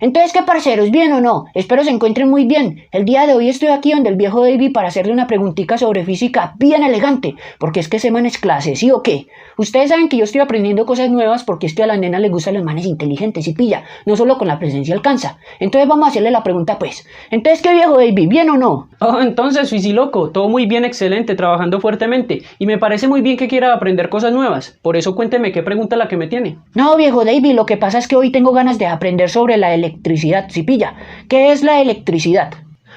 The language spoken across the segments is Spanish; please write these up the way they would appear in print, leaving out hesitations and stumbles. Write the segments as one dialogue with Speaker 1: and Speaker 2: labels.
Speaker 1: Entonces, ¿qué parceros? ¿Bien o no? Espero se encuentren muy bien. El día de hoy estoy aquí donde el viejo David para hacerle una preguntita sobre física bien elegante, porque es que ese man es clase, ¿sí o qué? Ustedes saben que yo estoy aprendiendo cosas nuevas porque es que a la nena le gustan los manes inteligentes y pilla, no solo con la presencia alcanza. Entonces vamos a hacerle la pregunta pues. Entonces, ¿qué viejo David? ¿Bien o no?
Speaker 2: Oh, entonces, Fisiloco, todo muy bien, excelente, trabajando fuertemente. Y me parece muy bien que quiera aprender cosas nuevas. Por eso cuénteme qué pregunta la que me tiene.
Speaker 1: No, viejo David, lo que pasa es que hoy tengo ganas de aprender sobre la electricidad, ¿sí pilla? ¿Qué es la electricidad?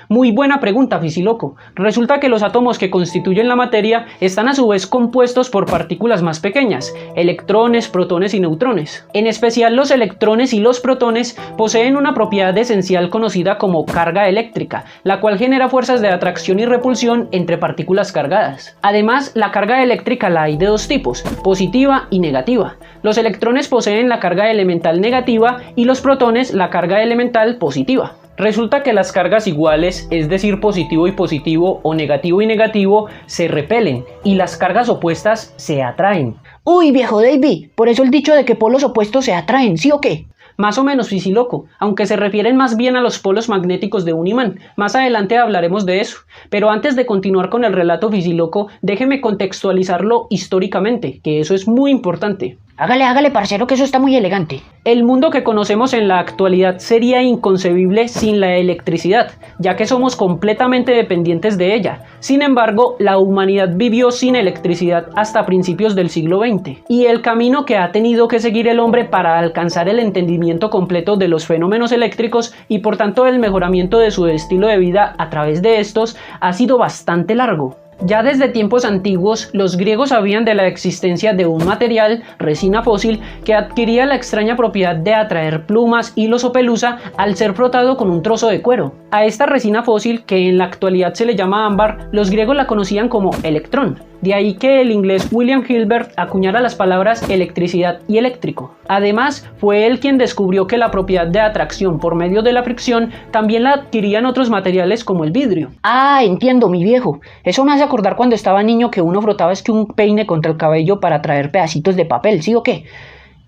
Speaker 2: Muy buena pregunta, Fisiloco. Resulta que los átomos que constituyen la materia están a su vez compuestos por partículas más pequeñas, electrones, protones y neutrones. En especial los electrones y los protones poseen una propiedad esencial conocida como carga eléctrica, la cual genera fuerzas de atracción y repulsión entre partículas cargadas. Además, la carga eléctrica la hay de dos tipos, positiva y negativa. Los electrones poseen la carga elemental negativa y los protones la carga elemental positiva. Resulta que las cargas iguales, es decir, positivo y positivo o negativo y negativo, se repelen y las cargas opuestas se atraen.
Speaker 1: Uy, viejo David, por eso el dicho de que polos opuestos se atraen, ¿sí o qué?
Speaker 2: Más o menos, Fisiloco, aunque se refieren más bien a los polos magnéticos de un imán. Más adelante hablaremos de eso. Pero antes de continuar con el relato, Fisiloco, déjeme contextualizarlo históricamente, que eso es muy importante.
Speaker 1: Hágale, parcero, que eso está muy elegante.
Speaker 2: El mundo que conocemos en la actualidad sería inconcebible sin la electricidad, ya que somos completamente dependientes de ella. Sin embargo, la humanidad vivió sin electricidad hasta principios del siglo XX, y el camino que ha tenido que seguir el hombre para alcanzar el entendimiento completo de los fenómenos eléctricos y por tanto el mejoramiento de su estilo de vida a través de estos ha sido bastante largo. Ya desde tiempos antiguos, los griegos sabían de la existencia de un material, resina fósil, que adquiría la extraña propiedad de atraer plumas, hilos o pelusa al ser frotado con un trozo de cuero. A esta resina fósil, que en la actualidad se le llama ámbar, los griegos la conocían como electrón. De ahí que el inglés William Hilbert acuñara las palabras electricidad y eléctrico. Además, fue él quien descubrió que la propiedad de atracción por medio de la fricción también la adquirían otros materiales como el vidrio.
Speaker 1: Ah, entiendo, mi viejo. Eso me hace acordar cuando estaba niño que uno frotaba un peine contra el cabello para traer pedacitos de papel, ¿sí o qué?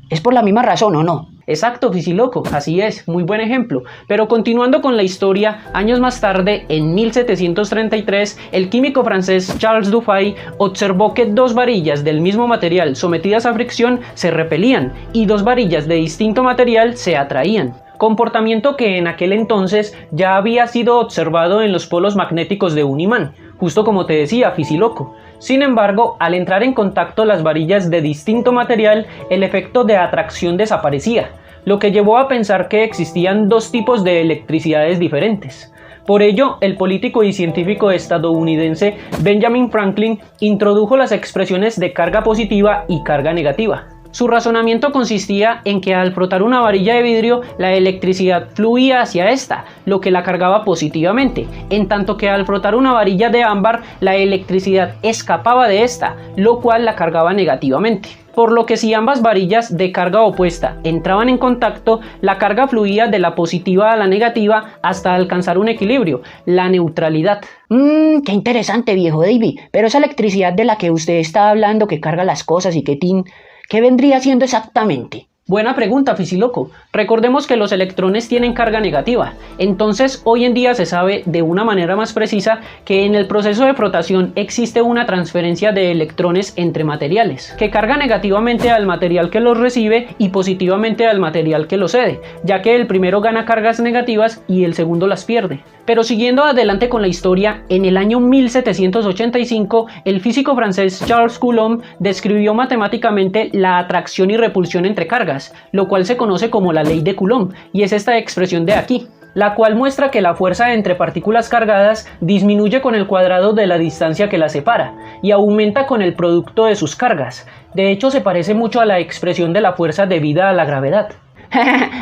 Speaker 1: ¿Es por la misma razón o no?
Speaker 2: Exacto, Fisiloco, así es, muy buen ejemplo. Pero continuando con la historia, años más tarde, en 1733, el químico francés Charles Dufay observó que dos varillas del mismo material sometidas a fricción se repelían y dos varillas de distinto material se atraían. Comportamiento que en aquel entonces ya había sido observado en los polos magnéticos de un imán, justo como te decía, Fisiloco. Sin embargo, al entrar en contacto las varillas de distinto material, el efecto de atracción desaparecía, lo que llevó a pensar que existían dos tipos de electricidades diferentes. Por ello, el político y científico estadounidense Benjamin Franklin introdujo las expresiones de carga positiva y carga negativa. Su razonamiento consistía en que al frotar una varilla de vidrio, la electricidad fluía hacia esta, lo que la cargaba positivamente, en tanto que al frotar una varilla de ámbar, la electricidad escapaba de esta, lo cual la cargaba negativamente. Por lo que si ambas varillas de carga opuesta entraban en contacto, la carga fluía de la positiva a la negativa hasta alcanzar un equilibrio, la neutralidad.
Speaker 1: Qué interesante, viejo David. Pero esa electricidad de la que usted está hablando, que carga las cosas y que ¿qué vendría siendo exactamente?
Speaker 2: Buena pregunta, Fisiloco. Recordemos que los electrones tienen carga negativa. Entonces, hoy en día se sabe de una manera más precisa que en el proceso de frotación existe una transferencia de electrones entre materiales, que carga negativamente al material que los recibe y positivamente al material que los cede, ya que el primero gana cargas negativas y el segundo las pierde. Pero siguiendo adelante con la historia, en el año 1785, el físico francés Charles Coulomb describió matemáticamente la atracción y repulsión entre cargas, lo cual se conoce como la ley de Coulomb, y es esta expresión de aquí, la cual muestra que la fuerza entre partículas cargadas disminuye con el cuadrado de la distancia que las separa, y aumenta con el producto de sus cargas. De hecho, se parece mucho a la expresión de la fuerza debida a la gravedad.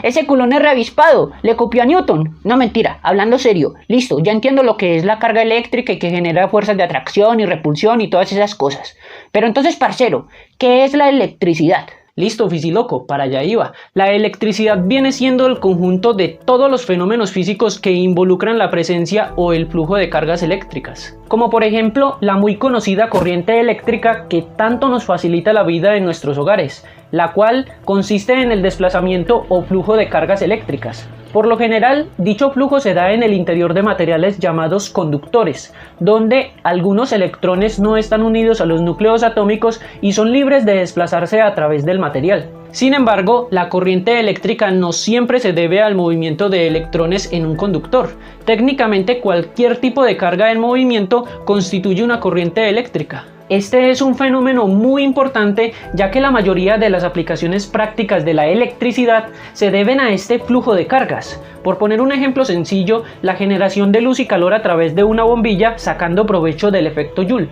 Speaker 1: Ese culón es reavispado, le copió a Newton. No, mentira, hablando serio. Listo, ya entiendo lo que es la carga eléctrica y que genera fuerzas de atracción y repulsión y todas esas cosas. Pero entonces, parcero, ¿qué es la electricidad?
Speaker 2: Listo, Fisiloco, para allá iba. La electricidad viene siendo el conjunto de todos los fenómenos físicos que involucran la presencia o el flujo de cargas eléctricas. Como por ejemplo, la muy conocida corriente eléctrica que tanto nos facilita la vida en nuestros hogares, la cual consiste en el desplazamiento o flujo de cargas eléctricas. Por lo general, dicho flujo se da en el interior de materiales llamados conductores, donde algunos electrones no están unidos a los núcleos atómicos y son libres de desplazarse a través del material. Sin embargo, la corriente eléctrica no siempre se debe al movimiento de electrones en un conductor. Técnicamente, cualquier tipo de carga en movimiento constituye una corriente eléctrica. Este es un fenómeno muy importante, ya que la mayoría de las aplicaciones prácticas de la electricidad se deben a este flujo de cargas. Por poner un ejemplo sencillo, la generación de luz y calor a través de una bombilla sacando provecho del efecto Joule.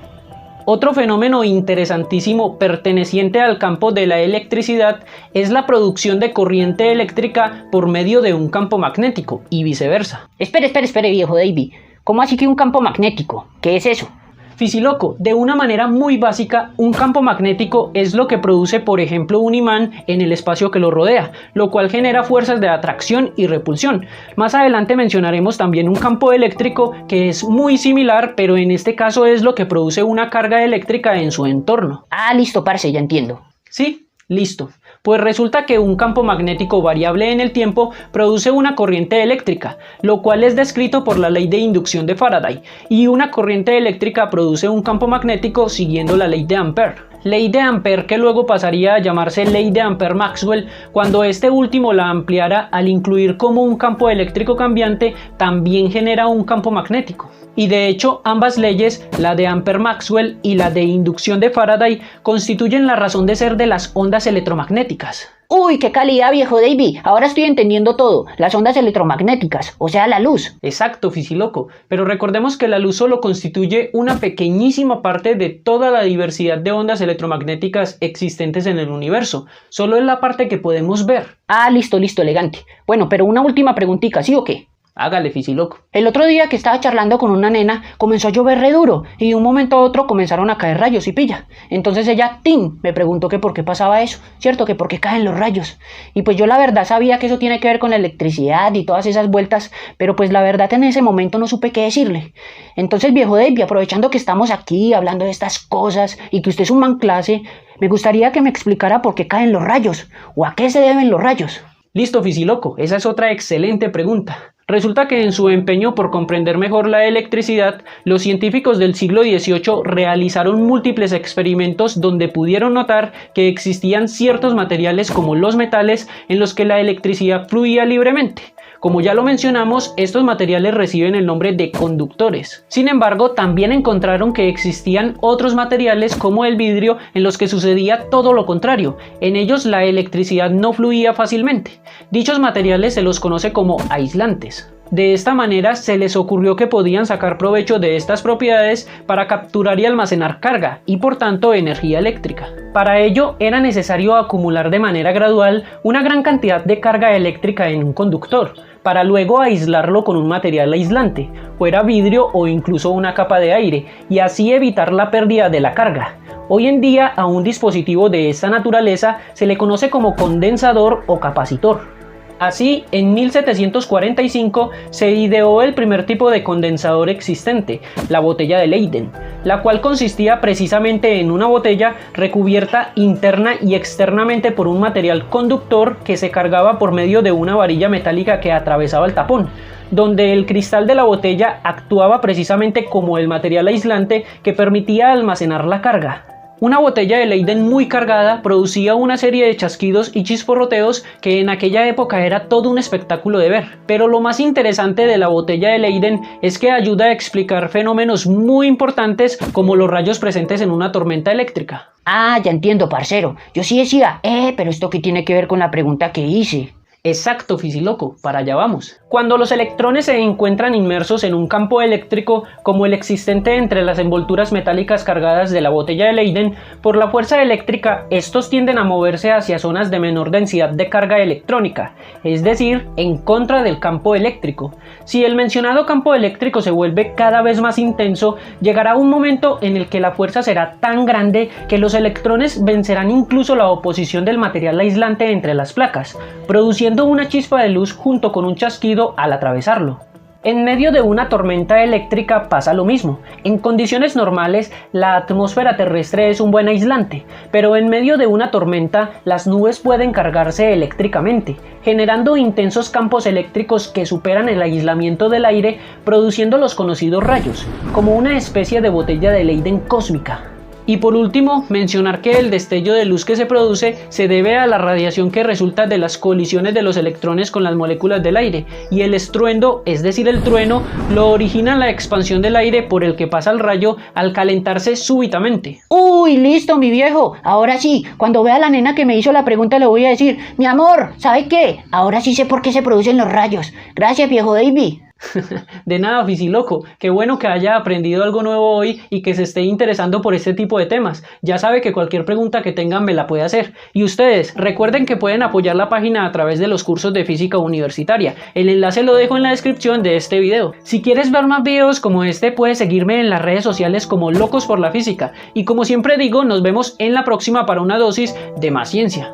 Speaker 2: Otro fenómeno interesantísimo perteneciente al campo de la electricidad es la producción de corriente eléctrica por medio de un campo magnético y viceversa.
Speaker 1: Espere, viejo Davy. ¿Cómo así que un campo magnético? ¿Qué es eso?
Speaker 2: Fisiloco, de una manera muy básica, un campo magnético es lo que produce, por ejemplo, un imán en el espacio que lo rodea, lo cual genera fuerzas de atracción y repulsión. Más adelante mencionaremos también un campo eléctrico que es muy similar, pero en este caso es lo que produce una carga eléctrica en su entorno.
Speaker 1: Ah, listo, parce, ya entiendo.
Speaker 2: Sí, listo. Pues resulta que un campo magnético variable en el tiempo produce una corriente eléctrica, lo cual es descrito por la ley de inducción de Faraday, y una corriente eléctrica produce un campo magnético siguiendo la ley de Ampère. Ley de Ampère que luego pasaría a llamarse ley de Ampère-Maxwell cuando este último la ampliara al incluir como un campo eléctrico cambiante también genera un campo magnético. Y de hecho, ambas leyes, la de Ampère-Maxwell y la de inducción de Faraday, constituyen la razón de ser de las ondas electromagnéticas.
Speaker 1: ¡Uy, qué calidad, viejo Davy! Ahora estoy entendiendo todo. Las ondas electromagnéticas, o sea, la luz.
Speaker 2: Exacto, Fisiloco. Pero recordemos que la luz solo constituye una pequeñísima parte de toda la diversidad de ondas electromagnéticas existentes en el universo. Solo es la parte que podemos ver.
Speaker 1: Ah, listo, elegante. Bueno, pero una última preguntita, ¿sí o qué?
Speaker 2: Hágale, Fisiloco.
Speaker 1: El otro día que estaba charlando con una nena, comenzó a llover re duro y de un momento a otro comenzaron a caer rayos y pilla. Entonces ella, me preguntó que por qué pasaba eso, ¿cierto? Que por qué caen los rayos. Y pues yo la verdad sabía que eso tiene que ver con la electricidad y todas esas vueltas, pero pues la verdad en ese momento no supe qué decirle. Entonces, viejo Davy, aprovechando que estamos aquí hablando de estas cosas y que usted es un man clase, me gustaría que me explicara por qué caen los rayos o a qué se deben los rayos.
Speaker 2: Listo, Fisiloco, esa es otra excelente pregunta. Resulta que en su empeño por comprender mejor la electricidad, los científicos del siglo XVIII realizaron múltiples experimentos donde pudieron notar que existían ciertos materiales como los metales en los que la electricidad fluía libremente. Como ya lo mencionamos, estos materiales reciben el nombre de conductores. Sin embargo, también encontraron que existían otros materiales como el vidrio en los que sucedía todo lo contrario. En ellos la electricidad no fluía fácilmente. Dichos materiales se los conoce como aislantes. De esta manera se les ocurrió que podían sacar provecho de estas propiedades para capturar y almacenar carga y por tanto energía eléctrica. Para ello era necesario acumular de manera gradual una gran cantidad de carga eléctrica en un conductor, para luego aislarlo con un material aislante, fuera vidrio o incluso una capa de aire, y así evitar la pérdida de la carga. Hoy en día a un dispositivo de esta naturaleza se le conoce como condensador o capacitor. Así, en 1745 se ideó el primer tipo de condensador existente, la botella de Leyden, la cual consistía precisamente en una botella recubierta interna y externamente por un material conductor que se cargaba por medio de una varilla metálica que atravesaba el tapón, donde el cristal de la botella actuaba precisamente como el material aislante que permitía almacenar la carga. Una botella de Leyden muy cargada producía una serie de chasquidos y chisporroteos que en aquella época era todo un espectáculo de ver. Pero lo más interesante de la botella de Leyden es que ayuda a explicar fenómenos muy importantes como los rayos presentes en una tormenta eléctrica.
Speaker 1: Ah, ya entiendo, parcero. Yo sí decía, pero ¿esto qué tiene que ver con la pregunta que hice?
Speaker 2: Exacto, Fisiloco, para allá vamos. Cuando los electrones se encuentran inmersos en un campo eléctrico como el existente entre las envolturas metálicas cargadas de la botella de Leyden, por la fuerza eléctrica, estos tienden a moverse hacia zonas de menor densidad de carga electrónica, es decir, en contra del campo eléctrico. Si el mencionado campo eléctrico se vuelve cada vez más intenso, llegará un momento en el que la fuerza será tan grande que los electrones vencerán incluso la oposición del material aislante entre las placas, produciendo una chispa de luz junto con un chasquido al atravesarlo. En medio de una tormenta eléctrica pasa lo mismo. En condiciones normales, la atmósfera terrestre es un buen aislante, pero en medio de una tormenta, las nubes pueden cargarse eléctricamente, generando intensos campos eléctricos que superan el aislamiento del aire, produciendo los conocidos rayos, como una especie de botella de Leyden cósmica. Y por último, mencionar que el destello de luz que se produce se debe a la radiación que resulta de las colisiones de los electrones con las moléculas del aire, y el estruendo, es decir el trueno, lo origina la expansión del aire por el que pasa el rayo al calentarse súbitamente.
Speaker 1: Uy, listo, mi viejo. Ahora sí, cuando vea a la nena que me hizo la pregunta le voy a decir, mi amor, ¿sabe qué? Ahora sí sé por qué se producen los rayos. Gracias, viejo David.
Speaker 2: De nada, Fisiloco, qué bueno que haya aprendido algo nuevo hoy y que se esté interesando por este tipo de temas. Ya sabe que cualquier pregunta que tengan me la puede hacer. Y ustedes, recuerden que pueden apoyar la página a través de los cursos de física universitaria. El enlace lo dejo en la descripción de este video. Si quieres ver más videos como este, puedes seguirme en las redes sociales como Locos por la Física. Y como siempre digo, nos vemos en la próxima para una dosis de más ciencia.